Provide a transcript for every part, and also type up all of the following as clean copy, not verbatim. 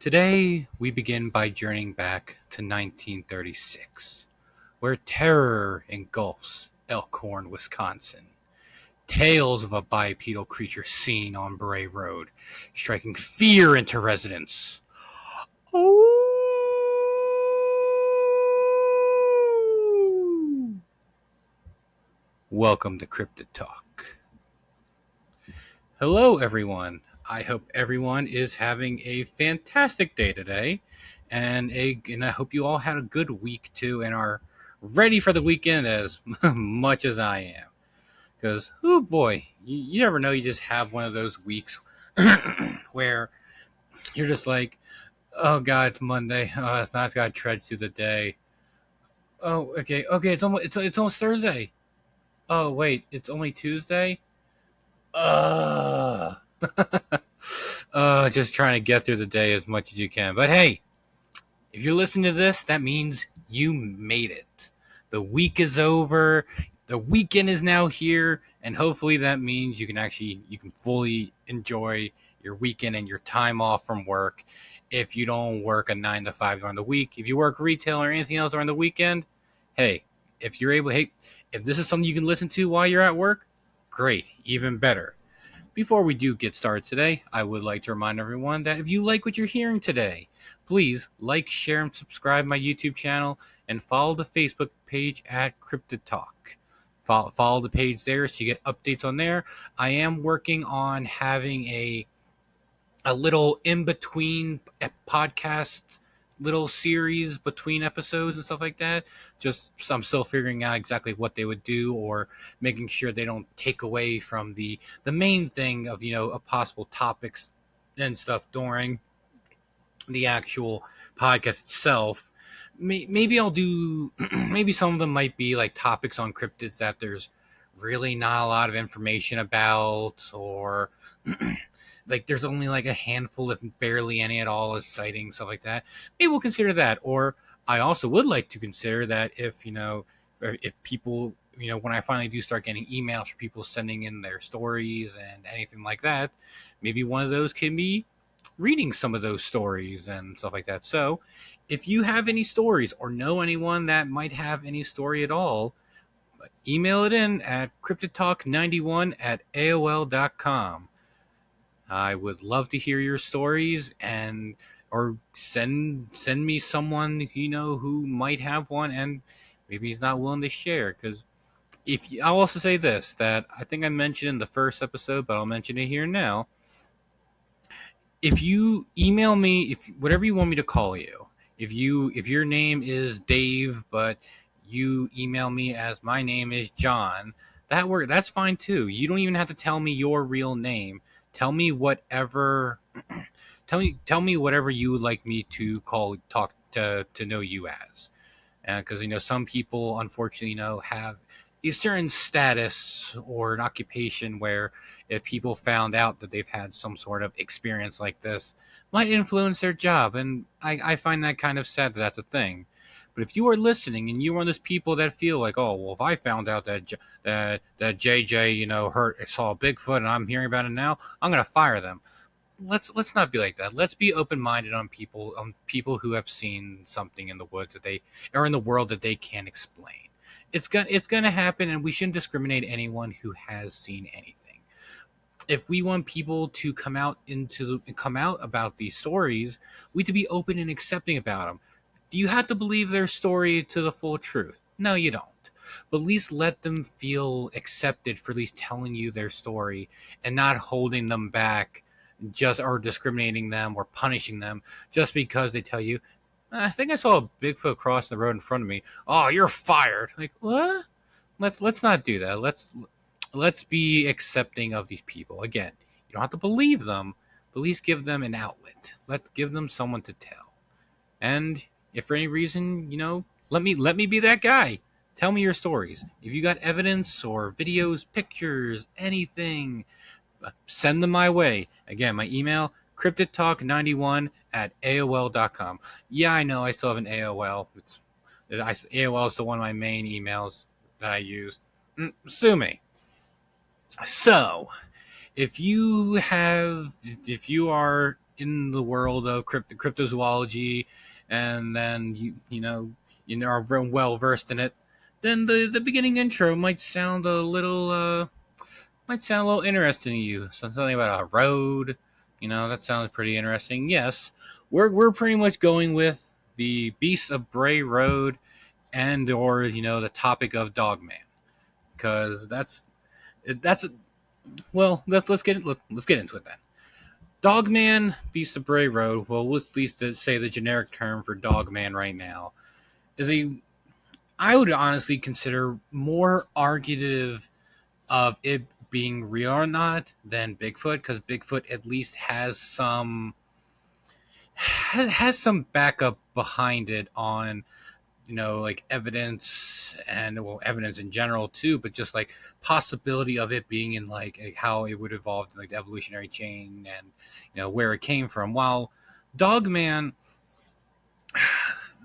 Today, we begin by journeying back to 1936, where terror engulfs Elkhorn, Wisconsin. Tales of a bipedal creature seen on Bray Road, striking fear into residents. Oh! Welcome to Cryptid Talk. Hello, everyone. I hope everyone is having a fantastic day today, and I hope you all had a good week too, and are ready for the weekend as much as I am. Because, oh boy, you never know. You just have one of those weeks where you're just like, oh god, it's Monday. Oh, it's not got to trudge through the day. Oh, okay. It's almost Thursday. Oh wait, it's only Tuesday. Uh just trying to get through the day as much as you can. But hey, if you're listening to this, that means you made it. The week is over. The weekend is now here, and hopefully that means you can fully enjoy your weekend and your time off from work. If you don't work a 9 to 5 during the week, if you work retail or anything else during the weekend, hey, if this is something you can listen to while you're at work, great, even better. Before we do get started today, I would like to remind everyone that if you like what you're hearing today, please like, share, and subscribe my YouTube channel and follow the Facebook page at Cryptid Talk. Follow the page there so you get updates on there. I am working on having a little in between podcast little series between episodes and stuff like that. Just I'm still figuring out exactly what they would do, or making sure they don't take away from the main thing of of possible topics and stuff during the actual podcast itself. Maybe I'll do maybe some of them might be like topics on cryptids that there's really not a lot of information about, or like there's only like a handful, if barely any at all, as sightings, stuff like that. Maybe we'll consider that. Or I also would like to consider that if people, when I finally do start getting emails from people sending in their stories and anything like that, maybe one of those can be reading some of those stories and stuff like that. So if you have any stories or know anyone that might have any story at all, email it in at cryptidtalk91 at AOL.com. I would love to hear your stories, or send me someone who might have one and maybe he's not willing to share. Because I'll also say this, that I think I mentioned in the first episode, but I'll mention it here now. If you email me, if whatever you want me to call you, if your name is Dave, but you email me as my name is John, that's fine too. You don't even have to tell me your real name. Tell me whatever tell me whatever you would like me to talk to know you as. Because some people unfortunately have a certain status or an occupation where if people found out that they've had some sort of experience like this, might influence their job, and I find that kind of sad that that's a thing. But if you are listening and you're one of those people that feel like, oh well, if I found out that JJ saw a Bigfoot and I'm hearing about it now, I'm gonna fire them. Let's not be like that. Let's be open-minded on people who have seen something in the woods that they or in the world that they can't explain. It's gonna happen, and we shouldn't discriminate anyone who has seen anything. If we want people to come out about these stories, we need to be open and accepting about them. Do you have to believe their story to the full truth? No, you don't. But at least let them feel accepted for at least telling you their story and not holding them back, or discriminating them or punishing them just because they tell you, I think I saw a Bigfoot cross the road in front of me. Oh, you're fired. Like, what? Let's not do that. Let's be accepting of these people. Again, you don't have to believe them, but at least give them an outlet. Give them someone to tell. And if for any reason, let me be that guy. Tell me your stories. If you got evidence or videos, pictures, anything, send them my way. Again, my email, cryptidtalk91 at AOL.com. Yeah, I know I still have an AOL. AOL is still one of my main emails that I use. Sue me. So, if you are in the world of cryptozoology, and then you are very well versed in it, then the beginning intro might sound a little interesting to you. Something about a road, that sounds pretty interesting. Yes, we're pretty much going with the Beasts of Bray Road, and or the topic of Dogman, because that's well, let's get into it then. Dogman, Beast of Bray Road. Well, let's at least say the generic term for Dogman right now is I would honestly consider more argumentative of it being real or not than Bigfoot, because Bigfoot at least has some backup behind it on like evidence, and well, evidence in general too, but just like possibility of it being in like how it would evolve in like the evolutionary chain, and where it came from. While Dogman,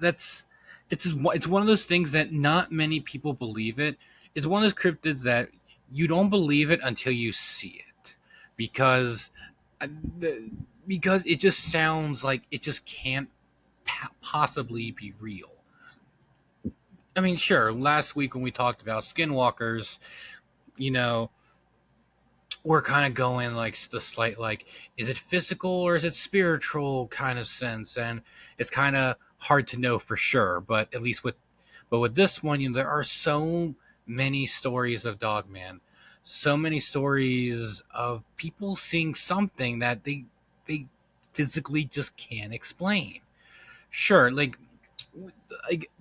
that's it's one of those things that not many people believe it. It's one of those cryptids that you don't believe it until you see it, because uh, because it just sounds like it just can't possibly be real. I mean, sure, last week when we talked about skinwalkers, you know, we're kind of going like the slight, like, is it physical or is it spiritual kind of sense? And it's kind of hard to know for sure, but at least with this one, there are so many stories of Dogman, so many stories of people seeing something that they physically just can't explain. Sure, like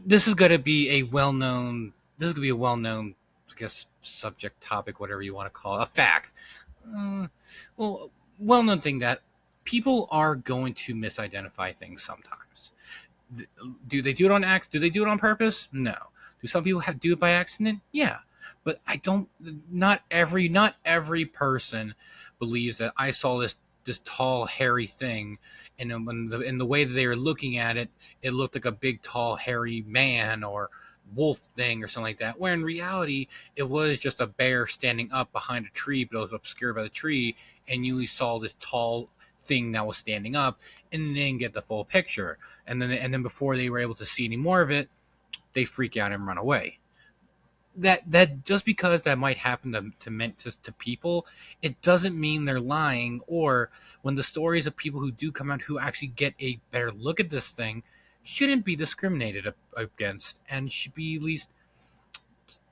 this is going to be a well-known this is going to be a well-known, I guess, subject, topic, whatever you want to call it, a fact. uh, well, well-known thing that people are going to misidentify things sometimes. Do they do it on do they do it on purpose? No. Do some people do it by accident? Yeah. But I don't not every person believes that I saw this tall hairy thing, and in the way that they were looking at it, it looked like a big tall hairy man or wolf thing or something like that, where in reality it was just a bear standing up behind a tree, but it was obscured by the tree, and you saw this tall thing that was standing up, and they didn't get the full picture. And then before they were able to see any more of it, they freak out and run away. That just because that might happen to people, it doesn't mean they're lying. Or when the stories of people who do come out who actually get a better look at this thing, shouldn't be discriminated against, and should be at least,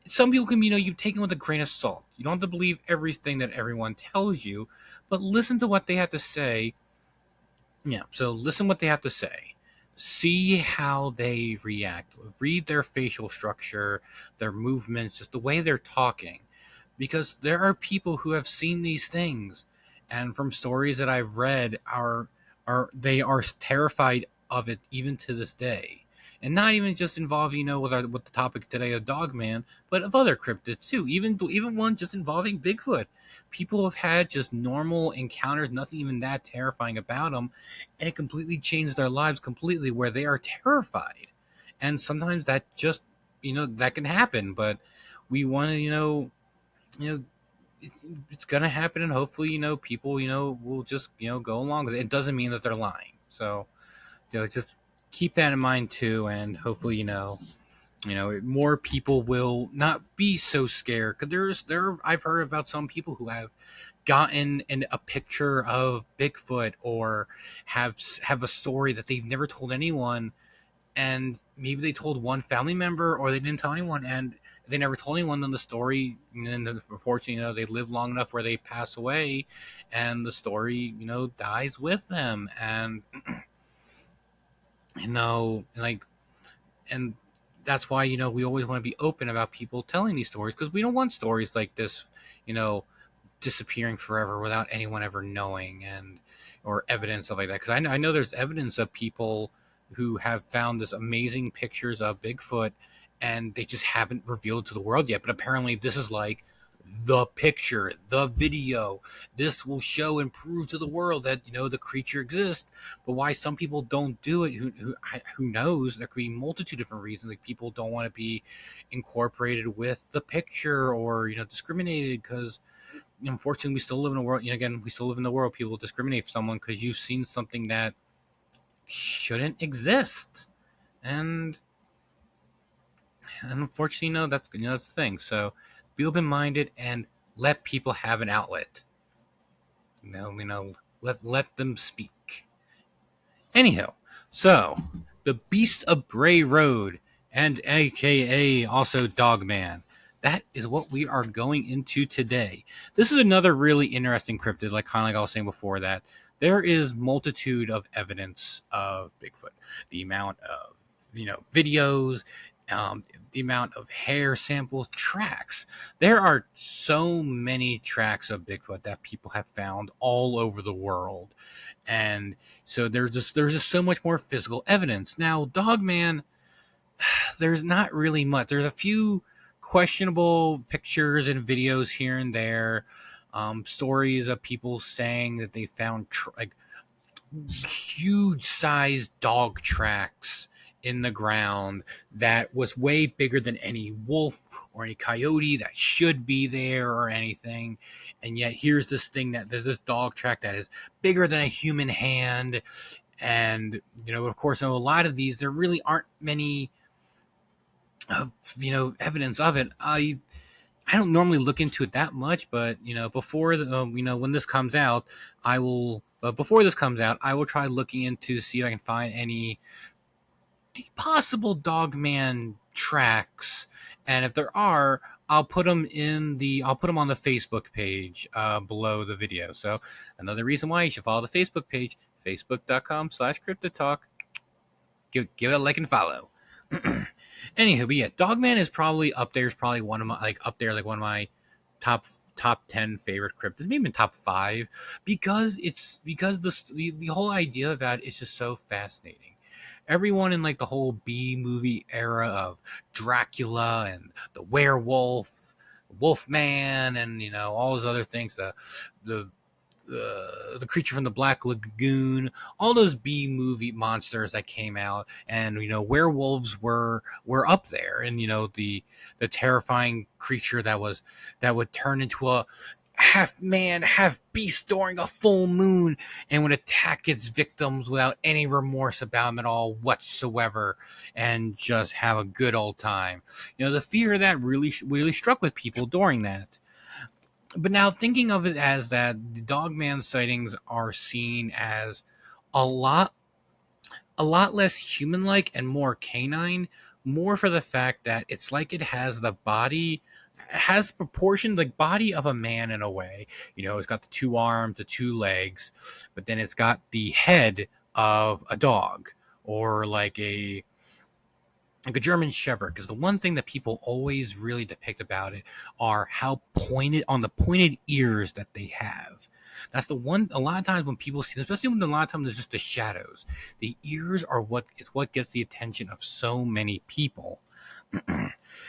some people can, you take it with a grain of salt. You don't have to believe everything that everyone tells you, but listen to what they have to say. Yeah, so listen what they have to say. See how they react. Read their facial structure, their movements, just the way they're talking. Because there are people who have seen these things, and from stories that I've read, they are terrified of it even to this day. And not even just involved, with the topic today of Dogman, but of other cryptids too. Even one just involving Bigfoot. People have had just normal encounters, nothing even that terrifying about them, and it completely changed their lives completely, where they are terrified. And sometimes that just, that can happen, but we want to, you know it's gonna happen, and hopefully, people, will just, go along with it. It doesn't mean that they're lying. So, just keep that in mind too, and hopefully, more people will not be so scared, because I've heard about some people who have gotten a picture of Bigfoot, or have a story that they've never told anyone, and maybe they told one family member, or they didn't tell anyone, and they never told anyone. Then the story, and then unfortunately, they live long enough where they pass away, and the story, dies with them. And like, and that's why, we always want to be open about people telling these stories, because we don't want stories like this, you know disappearing forever without anyone ever knowing, and or evidence of like that. Because I know there's evidence of people who have found this amazing pictures of Bigfoot, and they just haven't revealed to the world yet. But apparently, this is like the picture, the video. This will show and prove to the world that, the creature exists. But why some people don't do it, who knows? There could be a multitude of different reasons. Like, people don't want to be incorporated with the picture, or discriminated, because unfortunately, we still live in a world. Again, we still live in the world. People discriminate for someone because you've seen something that shouldn't exist, and unfortunately, that's the thing. So, be open-minded and let people have an outlet. Let them speak. Anyhow, so the Beast of Bray Road, and AKA also Dogman. That is what we are going into today. This is another really interesting cryptid, like I was saying before, that there is multitude of evidence of Bigfoot. The amount of videos, the amount of hair samples, tracks. There are so many tracks of Bigfoot that people have found all over the world, and so there's just so much more physical evidence. Now, Dogman, there's not really much. There's a few questionable pictures and videos here and there. Stories of people saying that they found like huge sized dog tracks in the ground that was way bigger than any wolf or any coyote that should be there or anything. And yet here's this dog track that is bigger than a human hand. And of course, in a lot of these there really aren't many evidence of it. I don't normally look into it that much, but before when this comes out, I will. But before this comes out, I will try looking into to see if I can find any possible Dogman tracks, and if there are, I'll put them on the Facebook page below the video. So another reason why you should follow the Facebook page, facebook.com/cryptotalk. Give it a like and follow. Anywho, but yeah, Dogman is probably up there. Is probably one of my one of my top 10 favorite cryptids, maybe even top 5, because the whole idea about it is just so fascinating. Everyone in the whole B movie era of Dracula and the werewolf, Wolfman, and all those other things, the the creature from the Black Lagoon, all those B movie monsters that came out, and werewolves were up there, and the terrifying creature that would turn into a half man, half beast during a full moon and would attack its victims without any remorse about them at all whatsoever, and just have a good old time. The fear of that really struck with people during that. But now thinking of it as that the Dogman sightings are seen as a lot less human-like and more canine, more for the fact that it's like it has the body, has proportioned the body of a man in a way. It's got the 2 arms, the 2 legs, but then it's got the head of a dog, or like a German Shepherd, because the one thing that people always really depict about it are how pointed ears that they have. That's the one. A lot of times when people see, especially when a lot of times there's just the shadows, the ears are what gets the attention of so many people,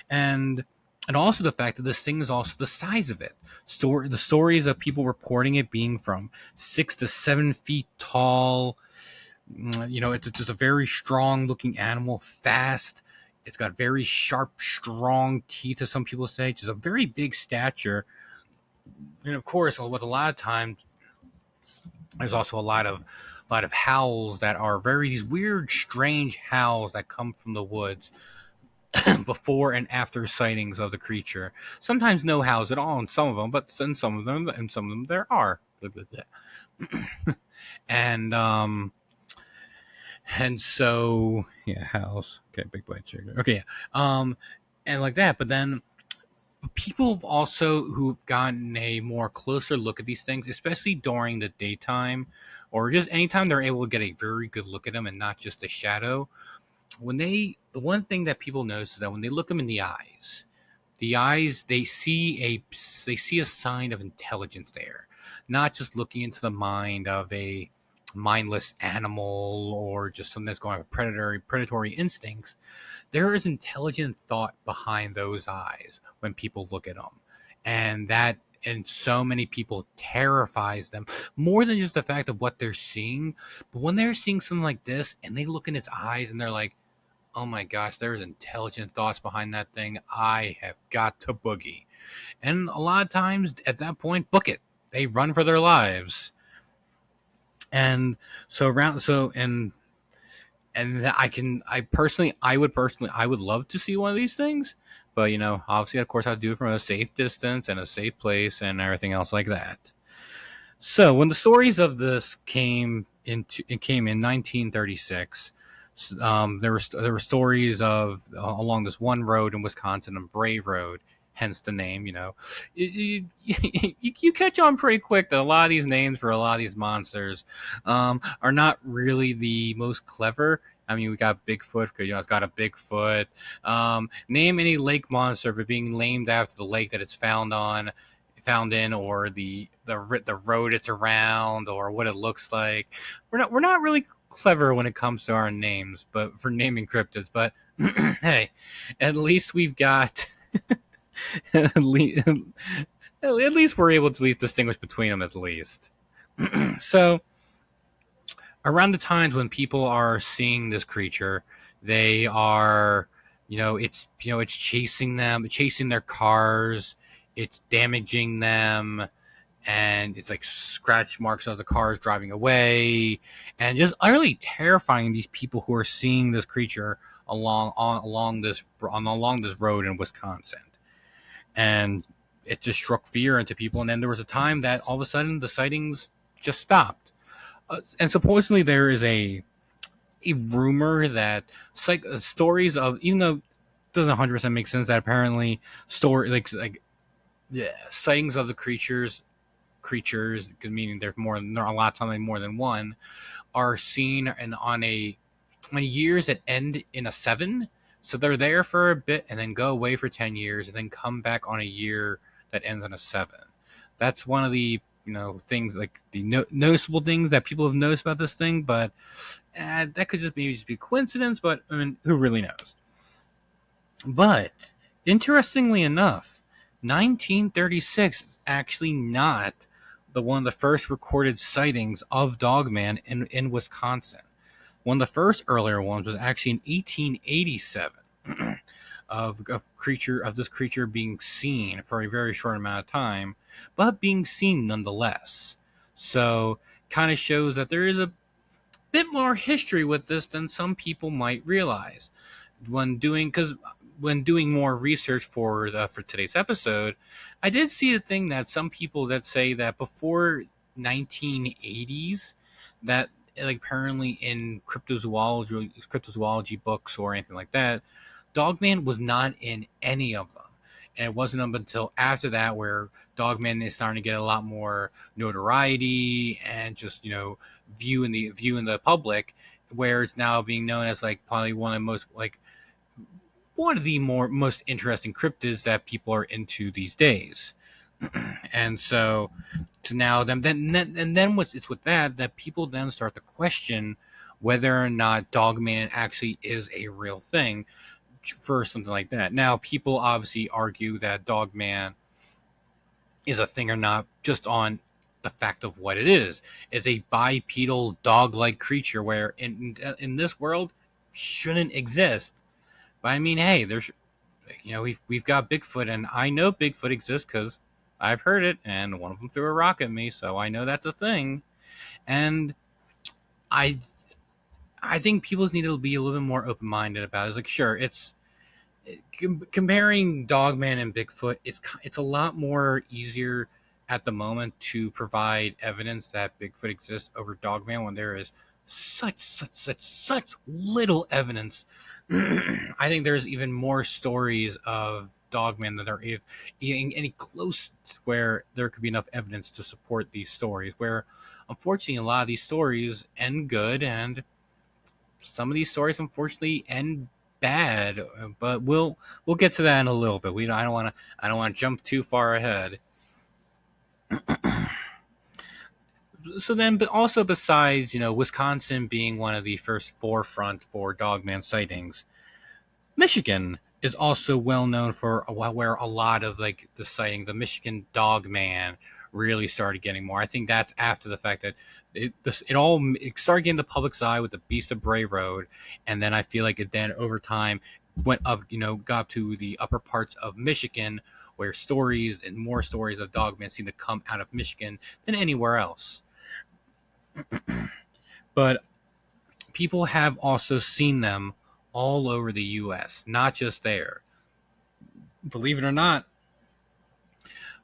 and also the fact that this thing is also the size of it. The stories of people reporting it being from 6 to 7 feet tall. It's just a very strong looking animal, fast. It's got very sharp, strong teeth, as some people say, just a very big stature. And of course, with a lot of times, there's also a lot of howls that are these weird, strange howls that come from the woods before and after sightings of the creature. Sometimes no howls at all in some of them, but in some of them there are. And and so, yeah, house. Okay, big white chicken. Okay, yeah. And like that. But then people have also who've gotten a more closer look at these things, especially during the daytime, or just anytime they're able to get a very good look at them and not just a shadow. The one thing that people notice is that when they look them in the eyes, they see a sign of intelligence there, not just looking into the mind of a mindless animal or just something that's going with predatory instincts. There is intelligent thought behind those eyes when people look at them, and so many people terrifies them more than just the fact of what they're seeing. But when they're seeing something like this and they look in its eyes and they're like, oh my gosh, there's intelligent thoughts behind that thing. I have got to boogie. And a lot of times at that point, book it. They run for their lives. And so around so and I would love to see one of these things, but obviously, of course, I do it from a safe distance and a safe place and everything else like that. So when the stories of this came in 1936, there were stories of along this one road in Wisconsin, and Brave Road, hence the name. You catch on pretty quick that a lot of these names for a lot of these monsters are not really the most clever. I mean, we got Bigfoot because it's got a Bigfoot. Name any lake monster for being named after the lake that it's found in, or the road it's around, or what it looks like. We're not really clever when it comes to our names, but for naming cryptids. But hey, at least we've got at least, at least we're able to at least distinguish between them at least. So around the times when people are seeing this creature, they are, it's chasing them, chasing their cars, it's damaging them, and it's like scratch marks of the cars driving away, and just utterly terrifying these people who are seeing this creature along this road in Wisconsin. And it just struck fear into people. And then there was a time that all of a sudden the sightings just stopped. And supposedly there is a rumor that stories of, even though it doesn't 100% make sense, that apparently yeah, sightings of the creatures, meaning there's a lot of times more than one, are seen on years that end in a 7. So they're there for a bit and then go away for 10 years and then come back on a year that ends in a 7. That's one of the things, like the noticeable things that people have noticed about this thing, but that could maybe just be coincidence, but I mean, who really knows? But interestingly enough, 1936 is actually not one of the first recorded sightings of Dogman in Wisconsin. One of the first earlier ones was actually in 1887 of this creature being seen for a very short amount of time, but being seen nonetheless. So kind of shows that there is a bit more history with this than some people might realize. When doing more research for today's episode, I did see a thing that some people that say that before 1980s, that like apparently in cryptozoology books or anything like that, Dogman was not in any of them. And it wasn't up until after that where Dogman is starting to get a lot more notoriety and just view in the public, where it's now being known as like probably one of the most interesting cryptids that people are into these days. And so now it's with that people then start to question whether or not Dogman actually is a real thing for something like that. Now, people obviously argue that Dogman is a thing or not just on the fact of what it is. It's a bipedal dog-like creature where in this world shouldn't exist. But I mean, hey, there's we've got Bigfoot, and I know Bigfoot exists because I've heard it, and one of them threw a rock at me, so I know that's a thing. And I think people need to be a little bit more open-minded about it. It's like, sure, it's comparing Dogman and Bigfoot. It's a lot more easier at the moment to provide evidence that Bigfoot exists over Dogman when there is such little evidence. I think there's even more stories of Dogman that are any close to where there could be enough evidence to support these stories, where unfortunately a lot of these stories end good and some of these stories unfortunately end bad. But we'll get to that in a little bit. I don't want to jump too far ahead. So then, but also besides Wisconsin being one of the first forefront for Dogman sightings, Michigan is also well known for where a lot of like the sighting, the Michigan Dogman, really started getting more. I think that's after the fact that it started getting the public's eye with the Beast of Bray Road, and then I feel like it then over time went up, got to the upper parts of Michigan, where stories and more stories of Dogman seem to come out of Michigan than anywhere else. But people have also seen them all over the U.S., not just there. Believe it or not,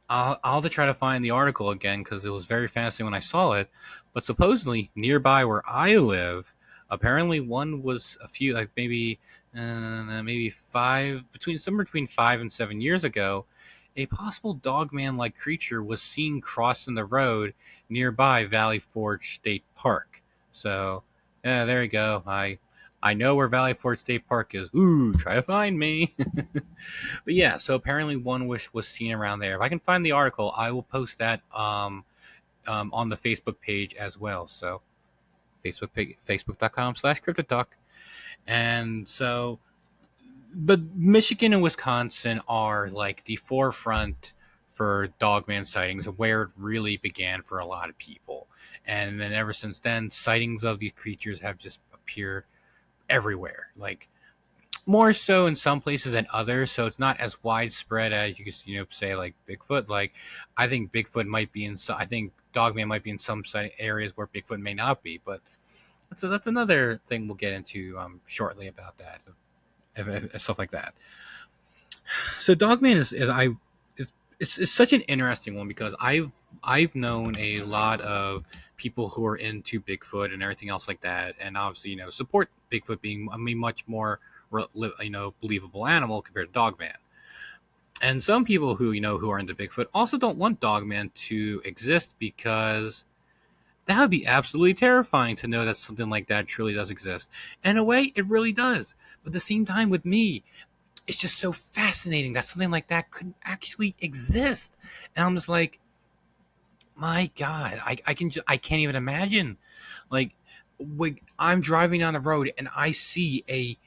I'll have to try to find the article again because it was very fascinating when I saw it. But supposedly nearby where I live, apparently one was a few, like maybe somewhere between 5 and 7 years ago, a possible dogman-like creature was seen crossing the road nearby Valley Forge State Park. So, yeah, there you go. I know where Valley Forge State Park is. Ooh, try to find me. But yeah, so apparently one wish was seen around there. If I can find the article, I will post that on the Facebook page as well. So facebook.com/cryptid. And so, but Michigan and Wisconsin are like the forefront for dogman sightings, where it really began for a lot of people. And then ever since then, sightings of these creatures have just appeared everywhere. Like more so in some places than others, so it's not as widespread as you could say like Bigfoot. Like I think Bigfoot might be in some, I think Dogman might be in some areas where Bigfoot may not be, but that's another thing we'll get into shortly about that, stuff like that. So Dogman is such an interesting one because I've known a lot of people who are into Bigfoot and everything else like that, and obviously support Bigfoot being a much more believable animal compared to Dogman. And some people who are into Bigfoot also don't want Dogman to exist because that would be absolutely terrifying to know that something like that truly does exist. And in a way, it really does. But at the same time, with me, it's just so fascinating that something like that could actually exist. And I'm just like, my God, I can't even imagine. Like, I'm driving down the road and I see a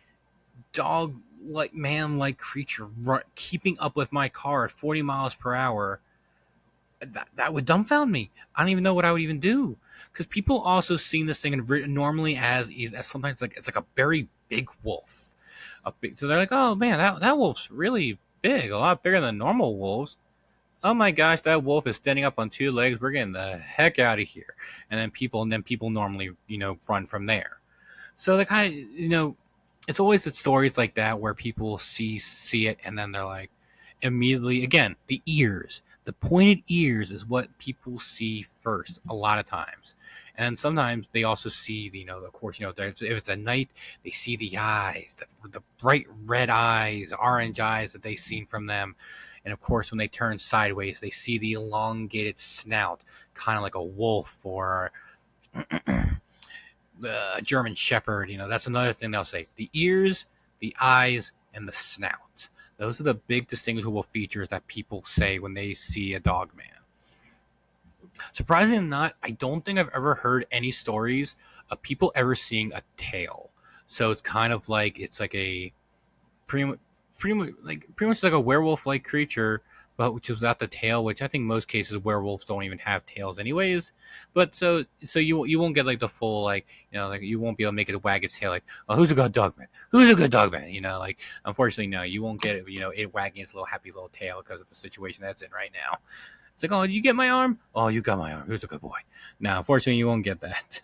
dog like man like creature keeping up with my car at 40 miles per hour. That would dumbfound me. I don't even know what I would even do, because people also seen this thing and normally as sometimes like it's like a very big wolf, so they're like, oh man, that wolf's really big, a lot bigger than normal wolves. Oh my gosh, that wolf is standing up on two legs, we're getting the heck out of here. And then people normally run from there. So they kind of it's always the stories like that where people see it and then they're like immediately, again, the ears, the pointed ears is what people see first a lot of times. And sometimes they also see of course if it's at night, they see the eyes, the bright red eyes, orange eyes that they've seen from them. And of course when they turn sideways, they see the elongated snout, kind of like a wolf or the German Shepherd. That's another thing they'll say. The ears, the eyes, and the snout. Those are the big distinguishable features that people say when they see a Dogman. Surprisingly not, I don't think I've ever heard any stories of people ever seeing a tail. So it's kind of like it's like a pretty much like a werewolf-like creature, but which was without the tail. Which I think most cases werewolves don't even have tails, anyways. But so you won't get like the full like like you won't be able to make it wag its tail like, oh, who's a good dogman? Who's a good dogman? Like unfortunately no, you won't get it. It wagging its little happy little tail because of the situation that's in right now. It's like, oh, you get my arm? Oh, you got my arm. Who's a good boy? Now, unfortunately, you won't get that.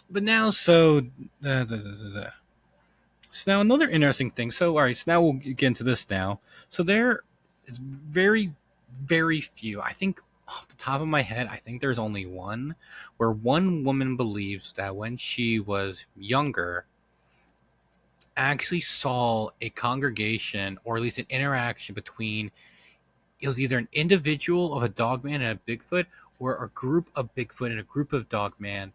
But now, so now another interesting thing. So, all right, so now we'll get into this now. So there is very, very few. I think off the top of my head, I think there's only one where one woman believes that when she was younger, actually saw a congregation or at least an interaction between, it was either an individual of a dogman and a Bigfoot or a group of Bigfoot and a group of dogman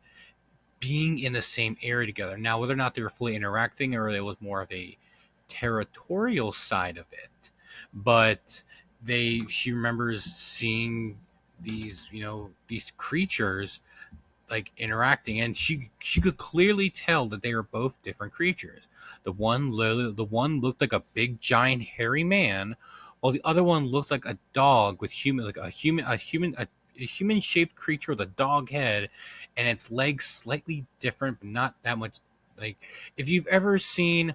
being in the same area together. Now, whether or not they were fully interacting or it was more of a territorial side of it, but she remembers seeing these these creatures like interacting, and she could clearly tell that they were both different creatures. The one looked like a big giant hairy man, while the other one looked like a dog with a human shaped creature with a dog head, and its legs slightly different, but not that much. Like, if you've ever seen,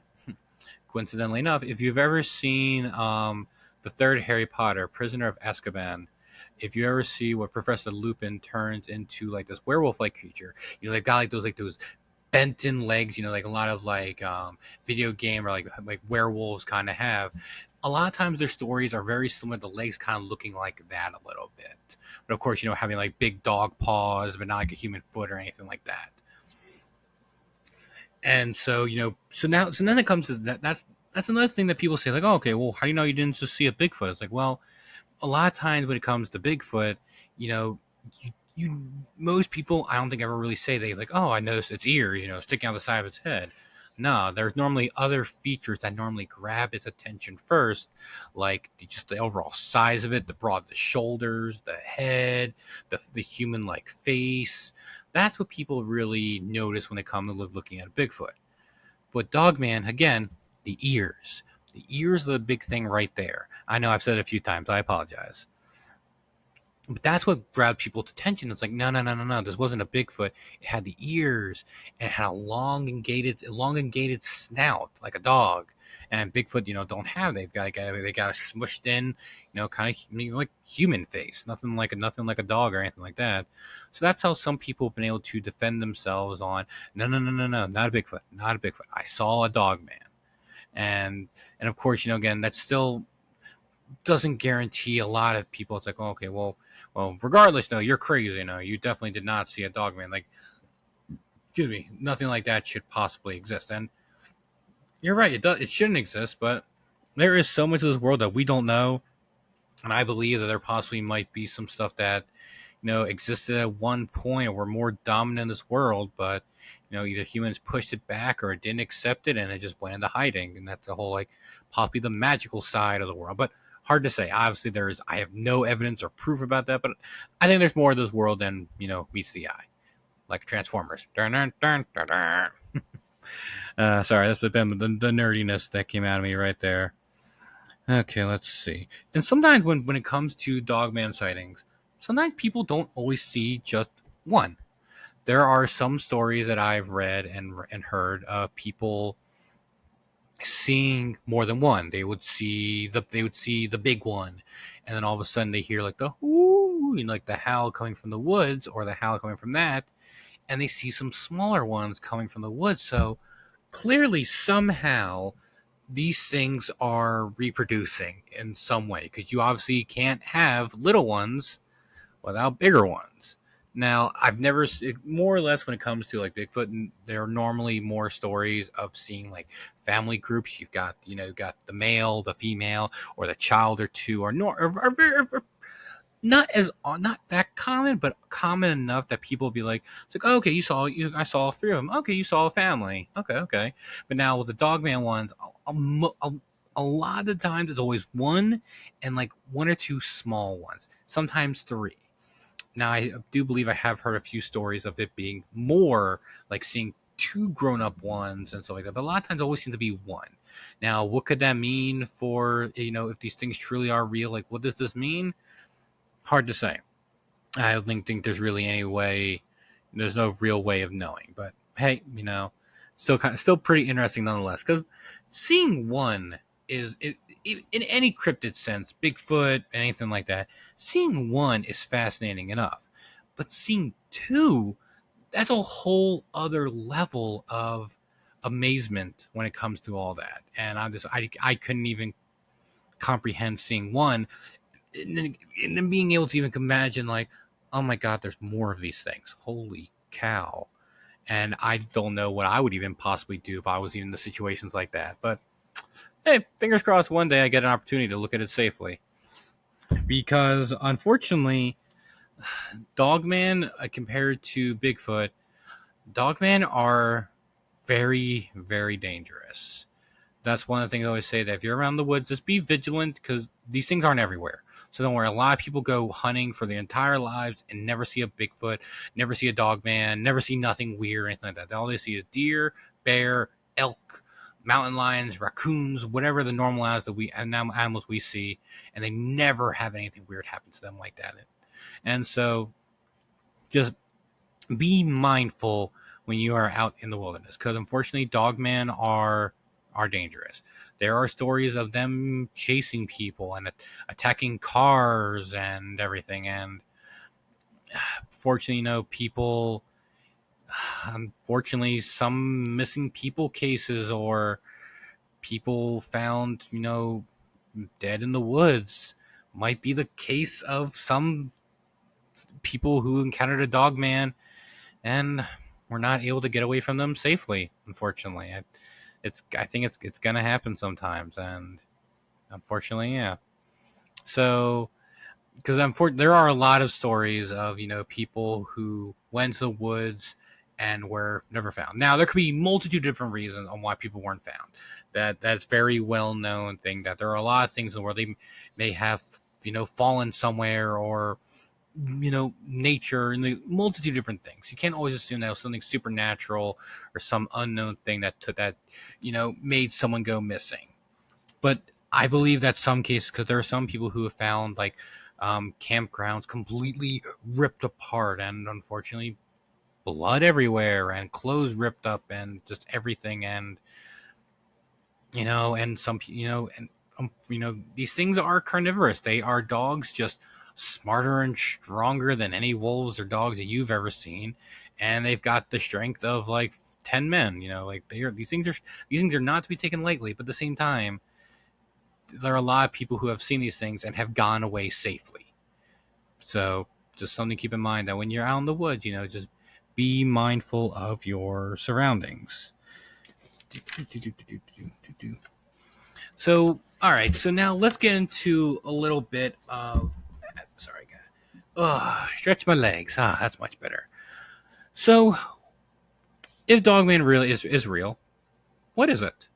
coincidentally enough, if you've ever seen the third Harry Potter, Prisoner of Azkaban, if you ever see what Professor Lupin turns into, like this werewolf-like creature, they've got like those bent in legs, like a lot of like video game or like werewolves kind of have. A lot of times their stories are very similar. The legs kind of looking like that a little bit, but of course, having like big dog paws, but not like a human foot or anything like that. And so so then it comes to that. That's another thing that people say, like, oh, okay, well, how do you know you didn't just see a Bigfoot? It's like, well, a lot of times when it comes to Bigfoot, you most people, I don't think, ever really say they like, oh, I noticed its ears, sticking out the side of its head. No, there's normally other features that normally grab its attention first, like just the overall size of it, the shoulders, the head, the human like face. That's what people really notice when they come to looking at a Bigfoot. But Dogman, again, the ears. The ears are the big thing right there. I know I've said it a few times. I apologize. But that's what grabbed people's attention. It's like, no, no, no, no, no. This wasn't a Bigfoot. It had the ears, and it had a elongated snout like a dog. And Bigfoot, don't have. They got a smushed in, kind of like human face. Nothing like a dog or anything like that. So that's how some people have been able to defend themselves on. No, no, no, no, no, not a Bigfoot, not a Bigfoot. I saw a dog man. And of course, again, that still doesn't guarantee a lot of people. It's like, oh, okay, well, regardless, no, you're crazy. You definitely did not see a dog man. Like, excuse me, nothing like that should possibly exist. And you're right, it shouldn't exist, but there is so much of this world that we don't know. And I believe that there possibly might be some stuff that existed at one point or were more dominant in this world, but either humans pushed it back or it didn't accept it and it just went into hiding. And that's the whole, like, possibly the magical side of the world. But hard to say. Obviously, I have no evidence or proof about that, but I think there's more of this world than meets the eye, like Transformers. Dun, dun, dun, dun, dun. Sorry, that's the nerdiness that came out of me right there. Okay, let's see. And sometimes when it comes to Dogman sightings, sometimes people don't always see just one. There are some stories that I've read and heard of people seeing more than one. They would see the big one, and then all of a sudden they hear like the ooh, like the howl coming from the woods or the howl coming from that, and they see some smaller ones coming from the woods. So clearly, somehow, these things are reproducing in some way, because you obviously can't have little ones without bigger ones. Now, I've never, more or less, when it comes to like Bigfoot, there are normally more stories of seeing like family groups. You've got, got the male, the female, or the child or two are not that common, but common enough that people will be like, it's like, oh, okay, I saw three of them. Okay, you saw a family. Okay. But now with the Dogman ones, a lot of times it's always one and like one or two small ones, sometimes three. Now, I do believe I have heard a few stories of it being more, like seeing two grown-up ones and stuff like that, but a lot of times it always seems to be one. Now, what could that mean for, if these things truly are real? Like, what does this mean? Hard to say. I don't think there's really any way, there's no real way of knowing. But hey, still pretty interesting nonetheless, because seeing one is, in any cryptid sense, Bigfoot, anything like that, seeing one is fascinating enough. But seeing two, that's a whole other level of amazement when it comes to all that. And I couldn't even comprehend seeing one, and then being able to even imagine, like, oh my god, there's more of these things. Holy cow. And I don't know what I would even possibly do if I was in the situations like that. But hey, fingers crossed one day I get an opportunity to look at it safely. Because unfortunately, Dogman, compared to Bigfoot, Dogman are very, very dangerous. That's one of the things I always say, that if you're around the woods, just be vigilant, because these things aren't everywhere. So don't worry. A lot of people go hunting for their entire lives and never see a Bigfoot, never see a Dogman, never see nothing weird or anything like that. All they see is deer, bear, elk, mountain lions, raccoons, whatever the normal animals we see, and they never have anything weird happen to them like that. And so, just be mindful when you are out in the wilderness, because unfortunately, dogmen are dangerous. There are stories of them chasing people and attacking cars and everything, and fortunately, people. Unfortunately, some missing people cases or people found, dead in the woods might be the case of some people who encountered a dog man and were not able to get away from them safely. Unfortunately, I think it's gonna happen sometimes, and unfortunately, yeah. So, because there are a lot of stories of people who went to the woods and were never found. Now there could be multitude of different reasons on why people weren't found. That's very well known thing, that there are a lot of things where they may have fallen somewhere, or nature, and the multitude of different things. You can't always assume that it was something supernatural or some unknown thing that made someone go missing. But I believe that some cases, because there are some people who have found like campgrounds completely ripped apart, and unfortunately blood everywhere and clothes ripped up and just everything, and and some and these things are carnivorous. They are dogs, just smarter and stronger than any wolves or dogs that you've ever seen, and they've got the strength of like 10 men. Like these things are not to be taken lightly, but at the same time, there are a lot of people who have seen these things and have gone away safely. So just something to keep in mind, that when you're out in the woods, just be mindful of your surroundings. So, all right. So now let's get into a little bit of. Sorry, guys. Stretch my legs. That's much better. So, if Dogman really is real, what is it?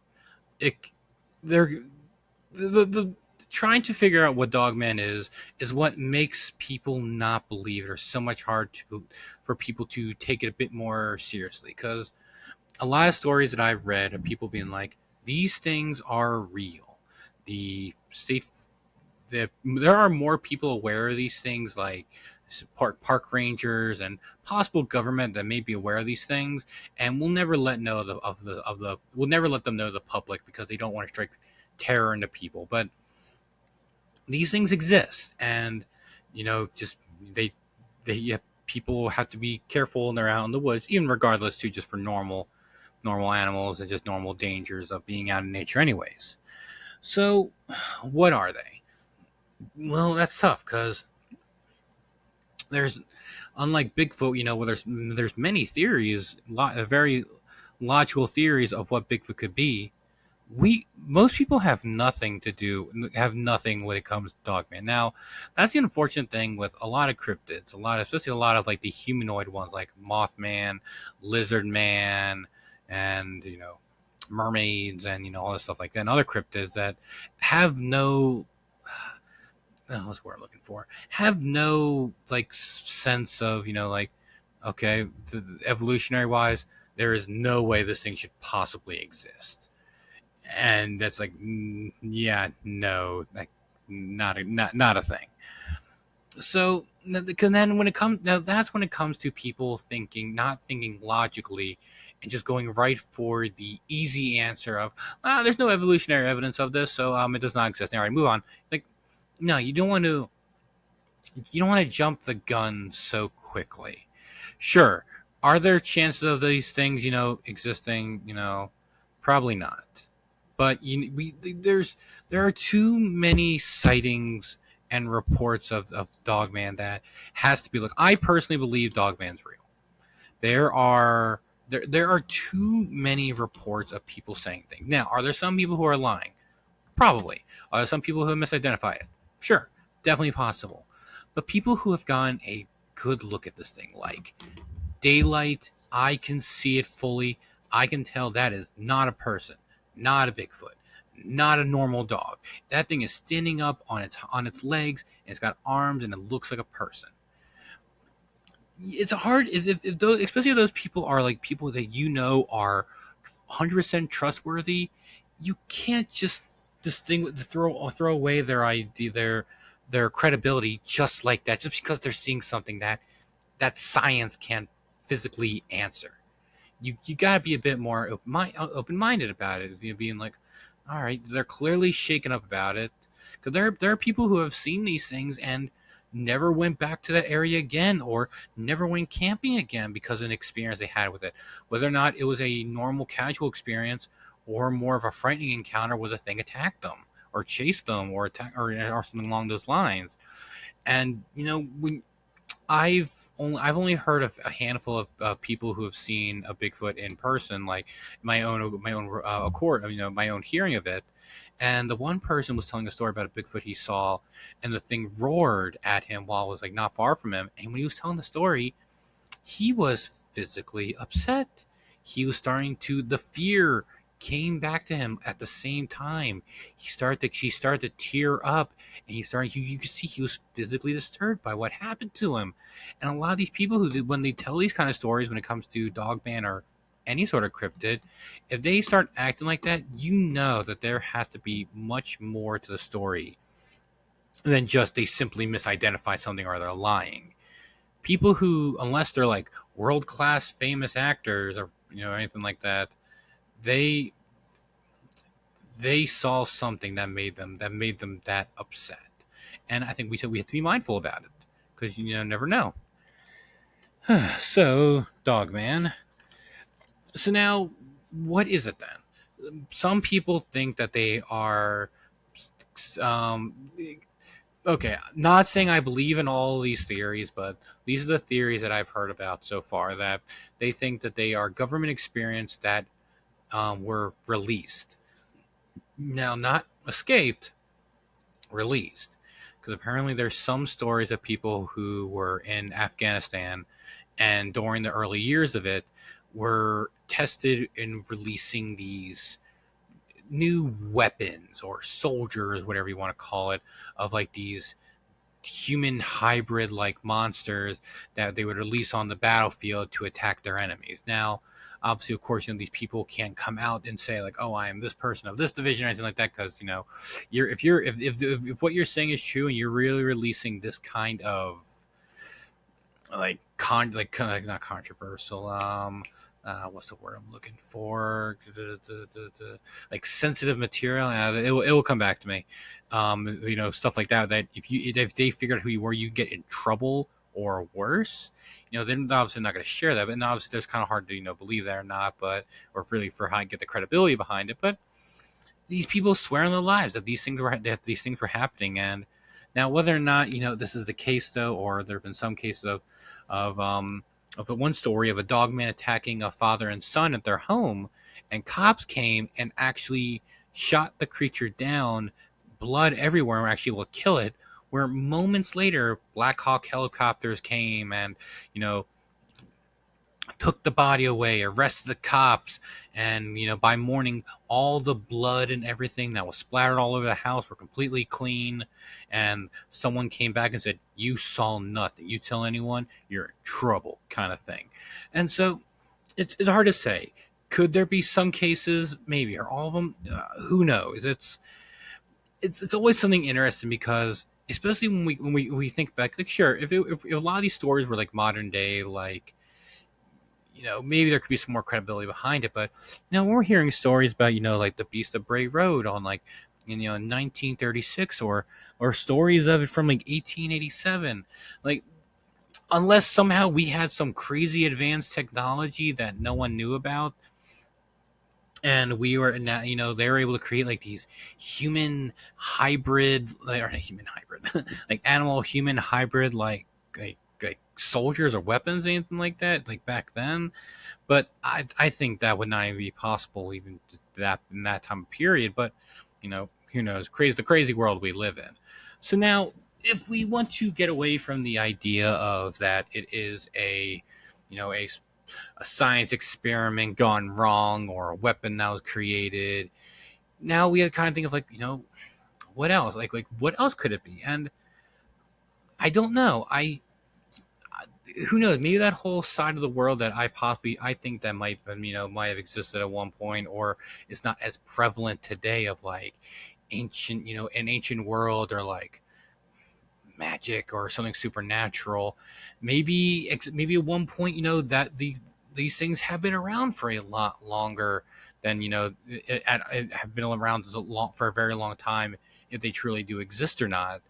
They're the trying to figure out what Dogman is what makes people not believe it, or so much hard for people to take it a bit more seriously. Because a lot of stories that I've read of people being like, these things are real. The state, there are more people aware of these things, like park rangers and possible government, that may be aware of these things, and we'll never let we'll never let them know the public, because they don't want to strike terror into people. But these things exist, and just they people have to be careful when they're out in the woods, even regardless to just for normal animals and just normal dangers of being out in nature anyways. So what are they? Well, that's tough, because there's, unlike Bigfoot, where there's many theories, very logical theories of what Bigfoot could be. Most people have nothing when it comes to Dogman. Now, that's the unfortunate thing with a lot of cryptids, especially a lot of like the humanoid ones, like Mothman, Lizard Man, and mermaids, and all this stuff like that, and other cryptids that have no, what's the word I'm looking for? Have no like sense of like, okay, evolutionary wise, there is no way this thing should possibly exist, and that's like, yeah, no, like not a thing. So because then when it comes now, that's when it comes to people not thinking logically, and just going right for the easy answer of, there's no evolutionary evidence of this, so it does not exist. All right, move on. Like, no, you don't want to jump the gun so quickly. Sure, are there chances of these things existing? Probably not. But there are too many sightings and reports of Dogman that has to be looked. I personally believe Dogman's real. There are too many reports of people saying things. Now, are there some people who are lying? Probably. Are there some people who have misidentified it? Sure, definitely possible. But people who have gotten a good look at this thing, like daylight, I can see it fully. I can tell that is not a person, not a Bigfoot, not a normal dog. That thing is standing up on its legs, and it's got arms, and it looks like a person. It's hard, especially if those people are like people that are 100% trustworthy. you can't just throw away their idea, their credibility just like that, just because they're seeing something that science can't physically answer. You gotta be a bit more open minded about it. You know, being like, all right, they're clearly shaken up about it, because there are people who have seen these things and never went back to that area again, or never went camping again because of an experience they had with it, whether or not it was a normal casual experience or more of a frightening encounter where the thing attacked them or chased them or something along those lines. And when I've only heard of a handful of people who have seen a Bigfoot in person, like my own accord, my own hearing of it. And the one person was telling a story about a Bigfoot he saw, and the thing roared at him while it was like not far from him. And when he was telling the story, he was physically upset. The fear came back to him at the same time. She started to tear up, and you could see he was physically disturbed by what happened to him. And a lot of these people when they tell these kind of stories, when it comes to Dogman or any sort of cryptid, if they start acting like that, you know that there has to be much more to the story than just they simply misidentified something or they're lying. People who, unless they're like world class famous actors or anything like that, they they saw something that made them that upset. And I think we have to be mindful about it, because never know. So, Dogman. So now, what is it then? Some people think that they are um, okay, not saying I believe in all these theories, but these are the theories that I've heard about so far, that they think that they are government experience that were released. Now, not escaped, released. Because apparently there's some stories of people who were in Afghanistan and during the early years of it were tested in releasing these new weapons or soldiers, whatever you want to call it, of like these human hybrid like monsters that they would release on the battlefield to attack their enemies. Now, obviously, of course, these people can't come out and say like, "Oh, I am this person of this division," or anything like that, because if what you're saying is true and you're really releasing this kind of like kind of not controversial, what's the word I'm looking for, like sensitive material, it will come back to me. Stuff like that if they figured out who you were, you get in trouble or worse. Then obviously not going to share that, but obviously it's kind of hard to believe that or not, but or really for how to get the credibility behind it. But these people swear on their lives that these things were happening. And now, whether or not this is the case, though, or there have been some cases of the one story of a dogman attacking a father and son at their home, and cops came and actually shot the creature down, blood everywhere, and were actually able to kill it. Where moments later, Black Hawk helicopters came and you know took the body away, arrested the cops, and by morning, all the blood and everything that was splattered all over the house were completely clean. And someone came back and said, "You saw nothing. You tell anyone, you're in trouble," kind of thing. And so it's hard to say. Could there be some cases, maybe, or all of them? Who knows? It's always something interesting, because especially when we think back, like, sure, if a lot of these stories were like modern day, like maybe there could be some more credibility behind it. But when we're hearing stories about like the Beast of Bray Road on like 1936, or stories of it from like 1887, like, unless somehow we had some crazy advanced technology that no one knew about, and we were now they were able to create like these human hybrid, or not human hybrid, like animal human hybrid, like soldiers or weapons, anything like that, like back then. But I think that would not even be possible even that in that time period. But who knows? The crazy world we live in. So now, if we want to get away from the idea of that it is you know a a science experiment gone wrong, or a weapon that was created, now we had to kind of think of like what else, like what else could it be? And I don't know. who knows? Maybe that whole side of the world that I think that might have existed at one point, or is not as prevalent today, of like ancient, an ancient world, or like magic or something supernatural. Maybe at one point, that these things have been around for a lot longer than have been around for a very long time, if they truly do exist or not.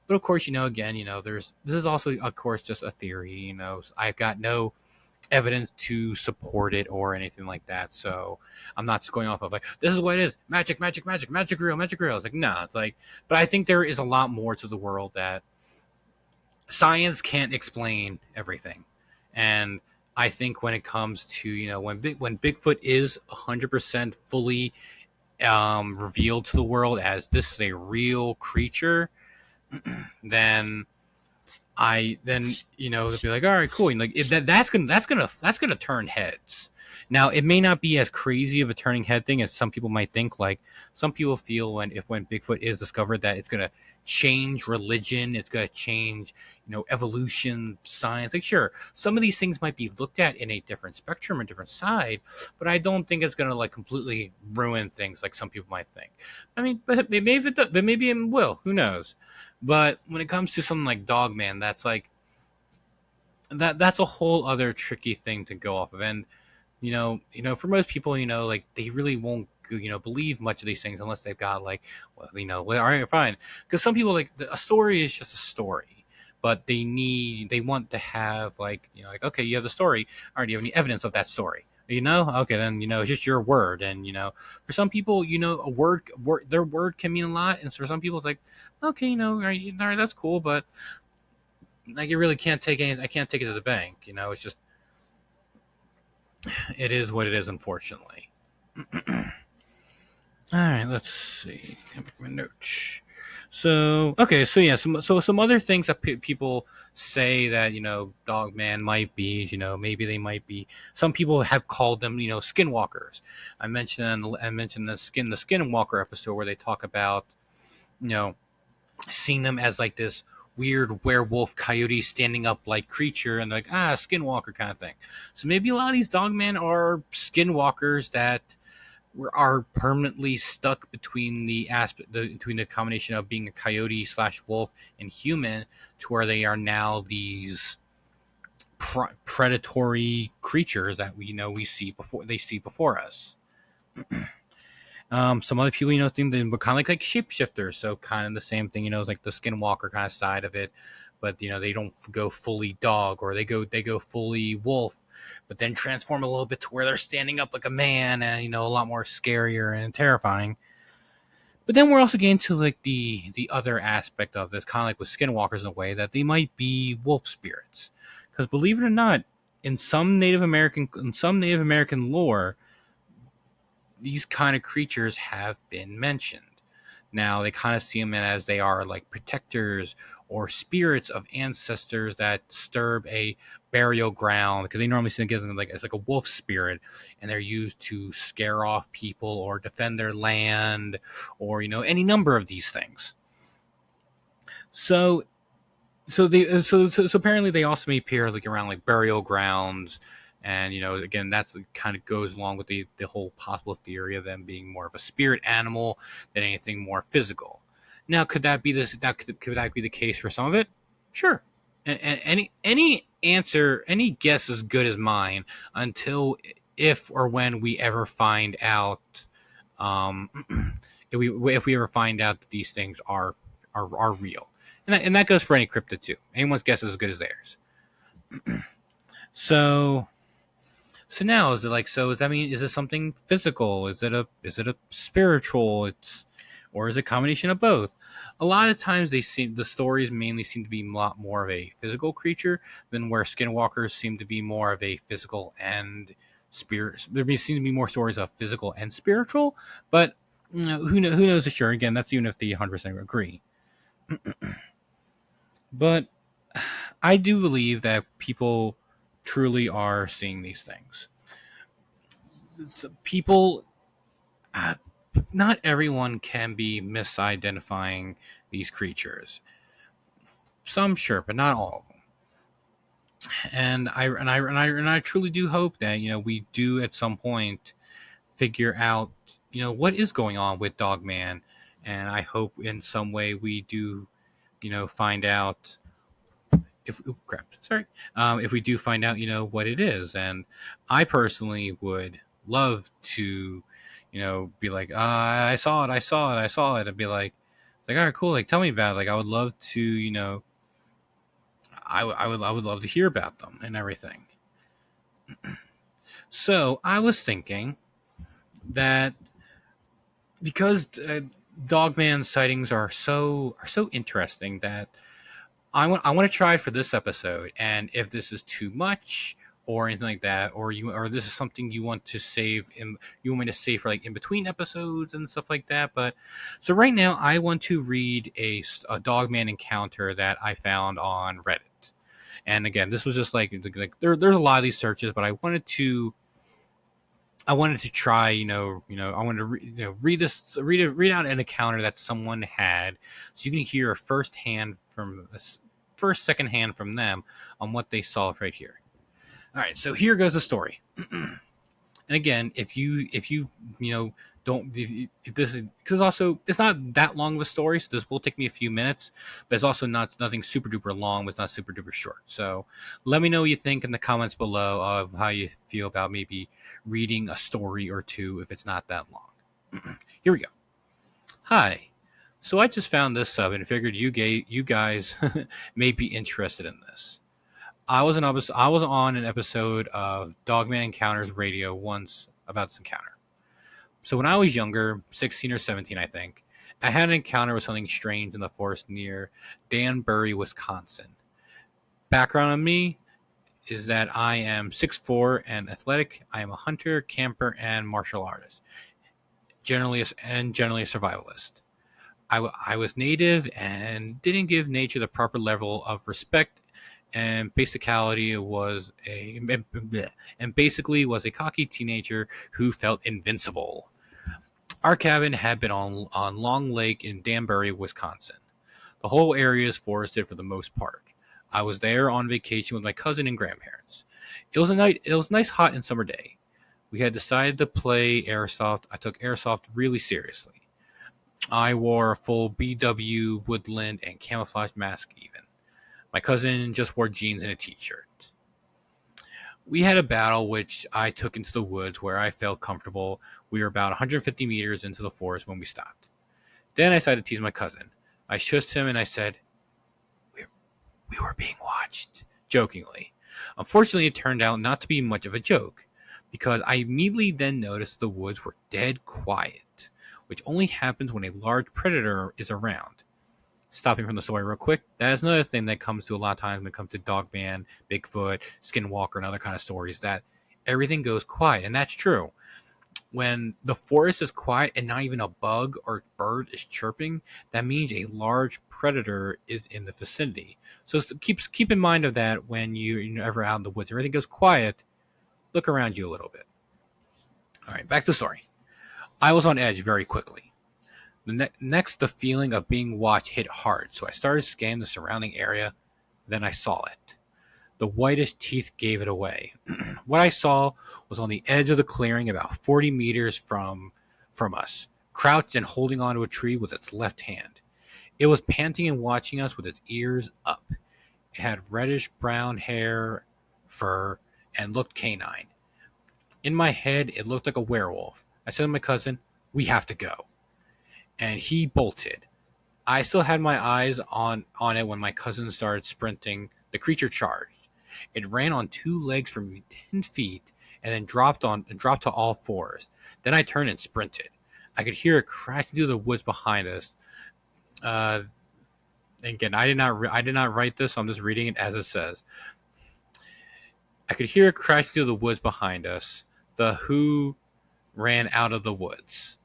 But of course, again, this is also, of course, just a theory. I've got no evidence to support it or anything like that. So I'm not just going off of like, this is what it is: magic, magic, magic, magic real, magic real. It's like, no, it's like, but I think there is a lot more to the world that science can't explain everything. And I think when it comes to, when Bigfoot is 100% fully revealed to the world as this is a real creature, then they'll be like, all right, cool. And like, that's gonna turn heads. Now, it may not be as crazy of a turning head thing as some people might think. Like, some people feel when Bigfoot is discovered, that it's gonna change religion, it's gonna change, evolution, science. Like, sure, some of these things might be looked at in a different spectrum or different side, but I don't think it's gonna like completely ruin things like some people might think. I mean, but maybe if it does, but maybe it will. Who knows? But when it comes to something like Dogman, that's like that's a whole other tricky thing to go off of. And for most people, like, they really won't believe much of these things unless they've got like, well, all right, fine. Because some people, like, a story is just a story, but they want to have like, like, okay, you have the story. All right, do you have any evidence of that story? Okay, then it's just your word. And for some people, a word, their word can mean a lot, and for some people it's like, okay, all right, that's cool, but like, you really can't take any. I can't take it to the bank. It's just, it is what it is, unfortunately. All right, let's see. My notes. So okay, so yeah, some other things that people say that Dogman might be, maybe they might be. Some people have called them, skinwalkers. I mentioned the skinwalker episode, where they talk about, you know seeing them as like this weird werewolf coyote standing up like creature, and like, skinwalker kind of thing. So maybe a lot of these Dogmen are skinwalkers that are permanently stuck between between the combination of being a coyote slash wolf and human, to where they are now these predatory creatures that we see before us. Some other people, think they were kind of like shapeshifters, so kind of the same thing, like the skinwalker kind of side of it, but they don't go fully dog, or they go fully wolf, but then transform a little bit to where they're standing up like a man, and a lot more scarier and terrifying. But then we're also getting to like the other aspect of this, kind of like with skinwalkers, in a way that they might be wolf spirits, because believe it or not, in some Native American lore, these kind of creatures have been mentioned. Now, they kind of see them as they are like protectors or spirits of ancestors that disturb a burial ground, because they normally see them like as like a wolf spirit, and they're used to scare off people or defend their land, or any number of these things. So so apparently they also may appear like around like burial grounds, and again, that's kind of goes along with the whole possible theory of them being more of a spirit animal than anything more physical. Now, could that be this that could that be the case for some of it? Sure. And any guess is good as mine, until, if or when we ever find out, um if we ever find out that these things are real. And that goes for any cryptid too. Anyone's guess is as good as theirs. So now, is it like, so does that mean, is it something physical? Is it a spiritual? Or is it a combination of both? A lot of times the stories mainly seem to be a lot more of a physical creature, than where skinwalkers seem to be more of a physical and spirit. There seem to be more stories of physical and spiritual, but who knows for sure. Again, that's even if they 100% agree. But I do believe that people truly are seeing these things. People, not everyone can be misidentifying these creatures. Some, sure, but not all of them. And I truly do hope that we do at some point figure out what is going on with Dogman, and I hope in some way we do find out if we do find out what it is. And I personally would love to be like, I saw it, and be like, it's like, all right, cool, like, tell me about it. Like, I would love to I would love to hear about them and everything. So I was thinking that because Dogman sightings are so interesting, that I want to try it for this episode. And if this is too much or anything like that, or this is something you want to save you want me to save for like in between episodes and stuff like that. But so right now I want to read a Dogman encounter that I found on Reddit. And again, this was just like there's a lot of these searches, but I wanted to try, I wanted to read out an encounter that someone had, so you can hear a second hand from them on what they saw right here. All right, so here goes the story. And again, if you don't if this is because also it's not that long of a story, so this will take me a few minutes, but it's also nothing super duper long, but it's not super duper short. So let me know what you think in the comments below of how you feel about maybe reading a story or two if it's not that long. Here we go. Hi. So I just found this sub and figured you guys may be interested in this. I was on an episode of Dogman Encounters Radio once about this encounter. So when I was younger, 16 or 17, I think, I had an encounter with something strange in the forest near Danbury, Wisconsin. Background on me is that I am 6'4" and athletic. I am a hunter, camper, and martial artist, generally a survivalist. I was native and didn't give nature the proper level of respect, and basically was a cocky teenager who felt invincible. Our cabin had been on Long Lake in Danbury, Wisconsin. The whole area is forested for the most part. I was there on vacation with my cousin and grandparents. It was a nice hot and summer day. We had decided to play airsoft. I took airsoft really seriously. I wore a full BW woodland and camouflage mask even. My cousin just wore jeans and a t-shirt. We had a battle which I took into the woods where I felt comfortable. We were about 150 meters into the forest when we stopped. Then I decided to tease my cousin. I shushed him and I said, we were being watched, jokingly. Unfortunately, it turned out not to be much of a joke, because I immediately then noticed the woods were dead quiet, which only happens when a large predator is around. Stopping from the story real quick, that is another thing that comes to a lot of times when it comes to Dogman, Bigfoot, Skinwalker, and other kind of stories, that everything goes quiet, and that's true. When the forest is quiet and not even a bug or bird is chirping, that means a large predator is in the vicinity. So keep in mind of that when you're ever out in the woods. Everything goes quiet. Look around you a little bit. All right, back to the story. I was on edge very quickly. Next, the feeling of being watched hit hard, so I started scanning the surrounding area. Then I saw it. The whitish teeth gave it away. What I saw was on the edge of the clearing about 40 meters from us, crouched and holding onto a tree with its left hand. It was panting and watching us with its ears up. It had reddish brown hair, fur, and looked canine. In my head, it looked like a werewolf. I said to my cousin, "We have to go." And he bolted. I still had my eyes on it when my cousin started sprinting. The creature charged. It ran on two legs for maybe 10 feet and then dropped to all fours. Then I turned and sprinted. I could hear it crashing through the woods behind us. Again, I did not write this, so I'm just reading it as it says. I could hear it crashing through the woods behind us. The who ran out of the woods.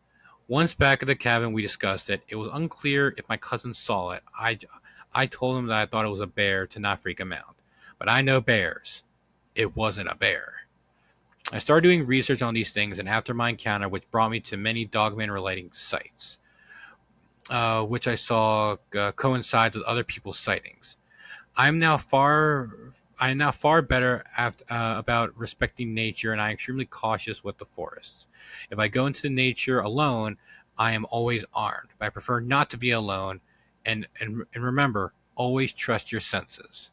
Once back at the cabin, we discussed it. It was unclear if my cousin saw it. I told him that I thought it was a bear to not freak him out. But I know bears. It wasn't a bear. I started doing research on these things, and after my encounter, which brought me to many Dogman relating sites, which I saw coincide with other people's sightings. I'm now far now far better about respecting nature, and I'm extremely cautious with the forests. If I go into nature alone, I am always armed. But I prefer not to be alone, and remember, always trust your senses.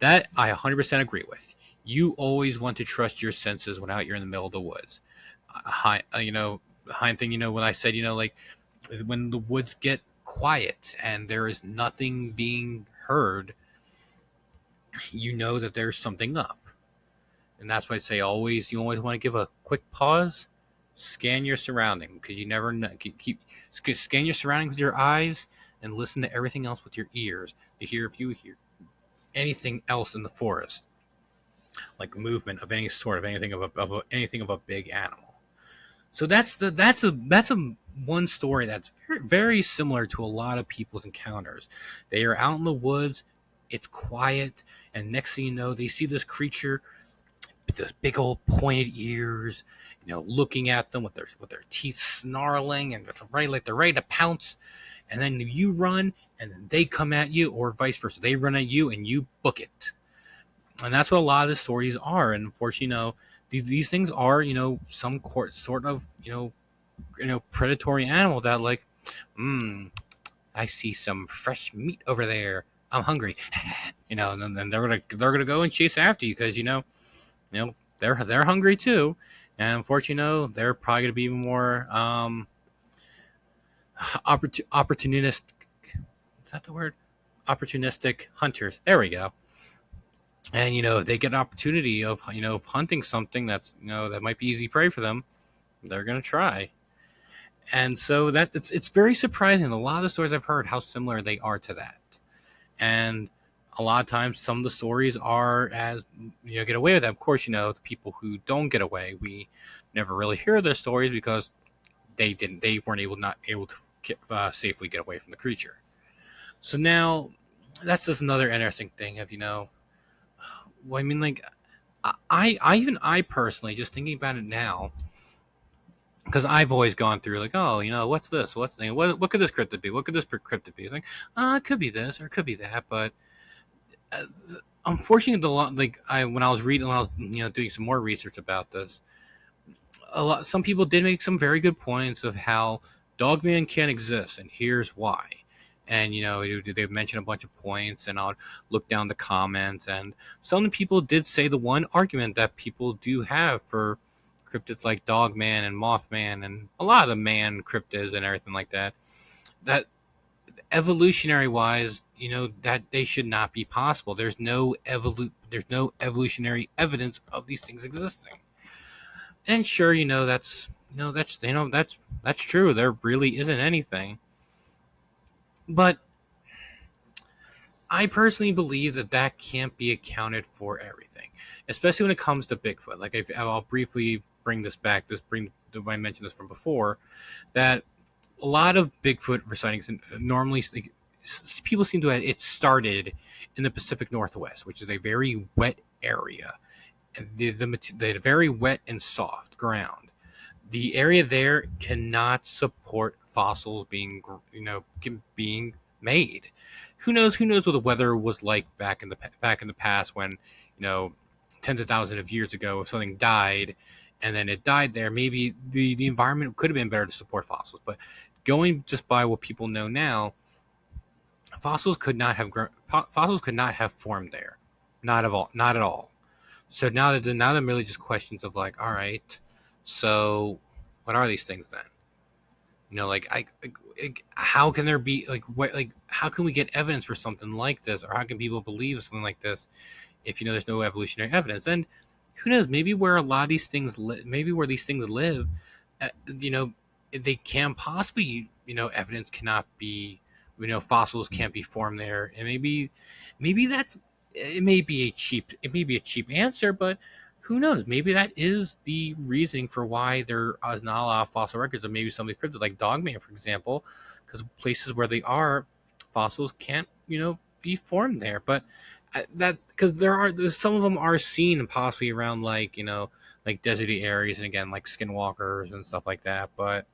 That I 100% agree with. You always want to trust your senses when out you're in the middle of the woods. Behind thing, when I said, like when the woods get quiet and there is nothing being heard, you know that there's something up. And that's why I say you always want to give a quick pause, scan your surroundings, because you never know. Scan your surroundings with your eyes and listen to everything else with your ears to hear if you hear anything else in the forest, like movement of any sort, of anything of a big animal. So that's a one story that's very, very similar to a lot of people's encounters. They are out in the woods, it's quiet, and next thing you know, they see this creature with those big old pointed ears, looking at them with their teeth snarling, and they're ready to pounce. And then you run, and then they come at you, or vice versa. They run at you, and you book it. And that's what a lot of the stories are. And unfortunately, these things are, some sort of, predatory animal that, like, I see some fresh meat over there. I'm hungry, and then they're gonna go and chase after you because they're hungry too, and unfortunately, they're probably gonna be more opportunistic. Is that the word? Opportunistic hunters. There we go. And if they get an opportunity of hunting something that's that might be easy prey for them, they're gonna try. And so that it's very surprising. A lot of the stories I've heard, how similar they are to that. And a lot of times, some of the stories are as get away with that. Of course, the people who don't get away, we never really hear their stories because they weren't not able to safely get away from the creature. So now, that's just another interesting thing of well, I mean, like, I personally, just thinking about it now, because I've always gone through like, oh, what's this? What could this cryptid be? What could this cryptid be? Like, it could be this or it could be that, but uh, unfortunately, when I was doing some more research about this, some people did make some very good points of how Dogman can exist, and here's why. And they mentioned a bunch of points, and I'll look down the comments, and some people did say the one argument that people do have for cryptids like Dogman and Mothman and a lot of the man cryptids and everything like that, that evolutionary wise, that they should not be possible. There's no evolutionary evidence of these things existing. And sure, that's true. There really isn't anything. But I personally believe that can't be accounted for everything, especially when it comes to Bigfoot. Like, I'll briefly bring this back. I mentioned this from before, that a lot of Bigfoot sightings normally, like, people seem to have it started in the Pacific Northwest, which is a very wet area, and the very wet and soft ground. The area there cannot support fossils being made. Who knows what the weather was like back in the past when tens of thousands of years ago, if something died and then it died there, maybe the environment could have been better to support fossils. But going just by what people know now, fossils could not have formed there, not at all. So now they're really just questions of, like, all right, so what are these things then? Like, how can there be, like, what, like, how can we get evidence for something like this, or how can people believe something like this if there's no evolutionary evidence? And who knows, maybe where a lot of these things maybe where these things live, uh, you know they can possibly, evidence cannot be, fossils can't be formed there. And maybe that's it may be a cheap answer, but who knows? Maybe that is the reasoning for why there is not a lot of fossil records of maybe something cryptid like Dogman, for example, because places where they are, fossils can't, be formed there. But that because there's some of them are seen possibly around, like, like deserty areas, and again, like skinwalkers and stuff like that. But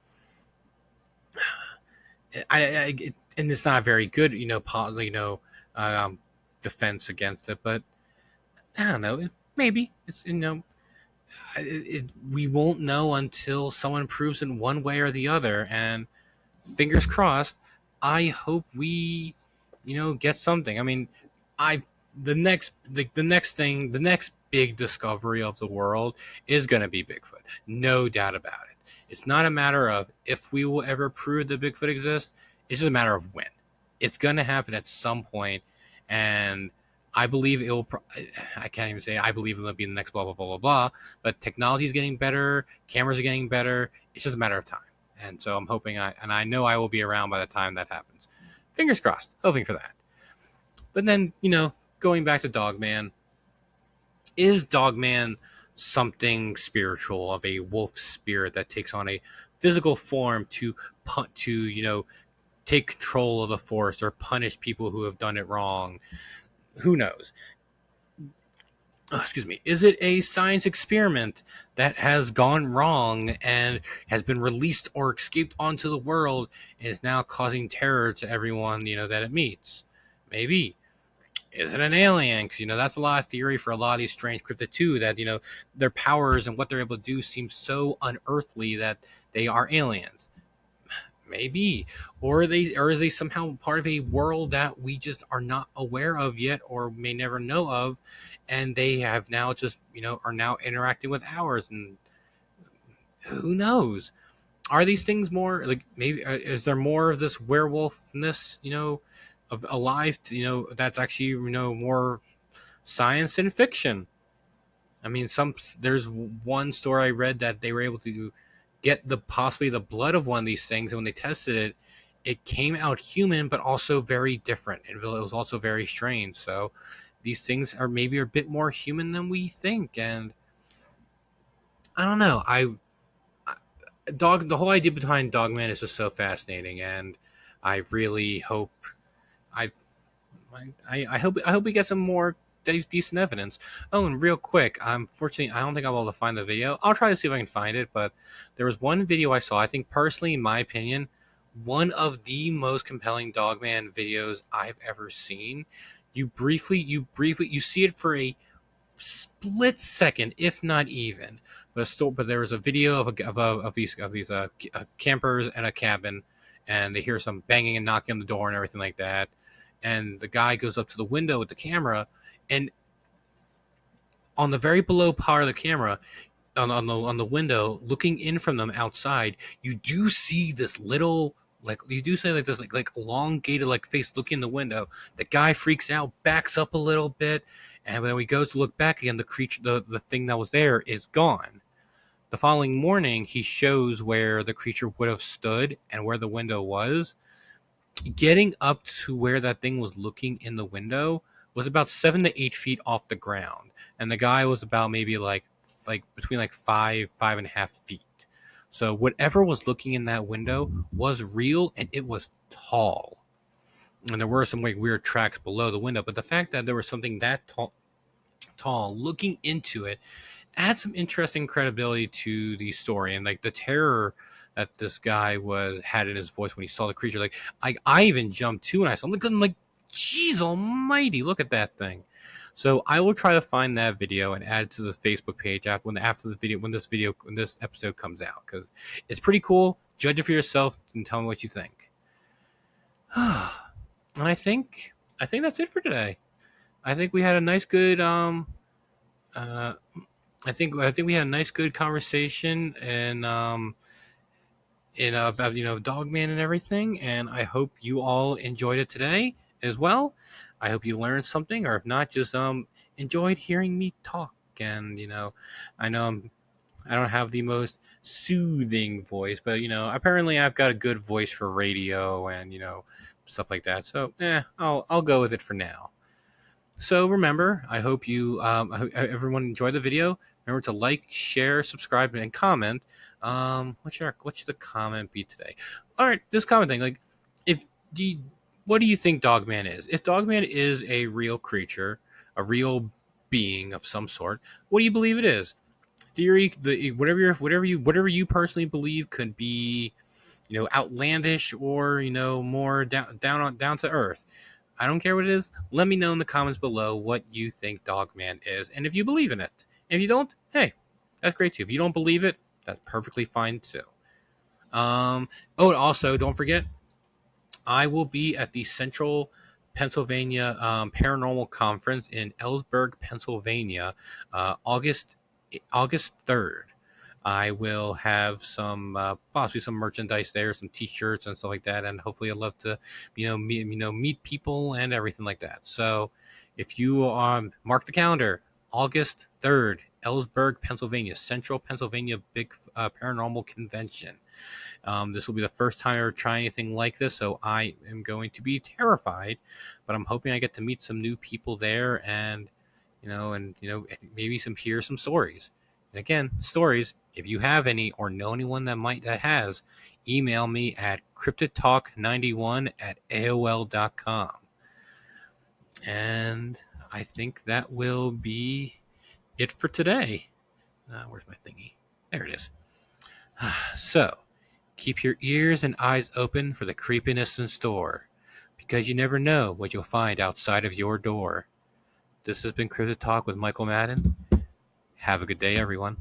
and it's not very good, um, defense against it, but I don't know. Maybe it's we won't know until someone proves it one way or the other. And fingers crossed. I hope we, get something. I mean, I the next big discovery of the world is going to be Bigfoot. No doubt about it. It's not a matter of if we will ever prove that Bigfoot exists. It's just a matter of when. It's going to happen at some point, and I believe it will. I can't even say I believe it'll be the next blah blah blah blah blah. But technology is getting better. Cameras are getting better. It's just a matter of time. And so I'm hoping I know I will be around by the time that happens. Fingers crossed. Hoping for that. But then, going back to Dogman, is Dogman something spiritual of a wolf spirit that takes on a physical form to take control of the forest or punish people who have done it wrong? Who knows? Excuse me. Is it a science experiment that has gone wrong and has been released or escaped onto the world and is now causing terror to everyone that it meets? Maybe. Is it an alien? Because that's a lot of theory for a lot of these strange cryptid too. That their powers and what they're able to do seem so unearthly that they are aliens. Maybe, or is they somehow part of a world that we just are not aware of yet, or may never know of, and they have now just are now interacting with ours, and who knows? Are these things more like maybe? Is there more of this werewolfness, of alive? That's actually more science than fiction. I mean, there's one story I read that they were able to get possibly the blood of one of these things, and when they tested it, it came out human, but also very different, and it was also very strange. So these things are maybe a bit more human than we think, and I don't know. The whole idea behind Dogman is just so fascinating, and I really hope I I hope we get some more decent evidence. Oh, and real quick, unfortunately, I don't think I'll be able to find the video. I'll try to see if I can find it, but there was one video I saw. I think personally, in my opinion, one of the most compelling Dogman videos I've ever seen. You see it for a split second, if not even. But there was a video of these campers and a cabin, and they hear some banging and knocking on the door and everything like that. And the guy goes up to the window with the camera, and on the very below part of the camera, on the window, looking in from them outside, you do see this little like elongated face looking in the window. The guy freaks out, backs up a little bit, and when he goes to look back again, the creature, the thing that was there, is gone. The following morning, he shows where the creature would have stood and where the window was. Getting up to where that thing was looking in the window was about 7 to 8 feet off the ground, and the guy was about maybe like between 5.5 feet. So whatever was looking in that window was real, and it was tall. And there were some weird tracks below the window, but the fact that there was something that tall looking into it adds some interesting credibility to the story, and the terror that this guy had in his voice when he saw the creature. I even jumped too, and I saw him. I'm like, jeez almighty, look at that thing. So I will try to find that video and add it to the Facebook page when this episode comes out, because it's pretty cool. Judge it for yourself and tell me what you think. And I think that's it for today. I think we had a nice good I think we had a nice good conversation and about Dogman and everything, and I hope you all enjoyed it today as well. I hope you learned something, or if not, just enjoyed hearing me talk. And I know I don't have the most soothing voice, but apparently I've got a good voice for radio and stuff like that. So I'll go with it for now. So remember, I hope everyone enjoyed the video. Remember to like, share, subscribe, and comment. What should the comment be today? All right, this comment thing. What do you think Dogman is? If Dogman is a real creature, a real being of some sort, what do you believe it is? Theory, whatever you personally believe could be, outlandish or more down to earth. I don't care what it is. Let me know in the comments below what you think Dogman is, and if you believe in it. If you don't, hey, that's great too. If you don't believe it, that's perfectly fine too. Oh, also, don't forget, I will be at the Central Pennsylvania Paranormal Conference in Ellsberg, Pennsylvania, August 3rd. I will have some possibly some merchandise there, some T-shirts and stuff like that, and hopefully I'd love to, meet people and everything like that. So, if you mark the calendar, August 3rd, Ellsberg, Pennsylvania, Central Pennsylvania Big Paranormal Convention. This will be the first time I ever try anything like this, so I am going to be terrified, but I'm hoping I get to meet some new people there, and maybe hear some stories. And again, stories. If you have any or know anyone that has, email me at cryptidtalk91@aol.com. And I think that will be it for today. Where's my thingy? There it is. So, keep your ears and eyes open for the creepiness in store, because you never know what you'll find outside of your door. This has been Cryptid Talk with Michael Madden. Have a good day, everyone.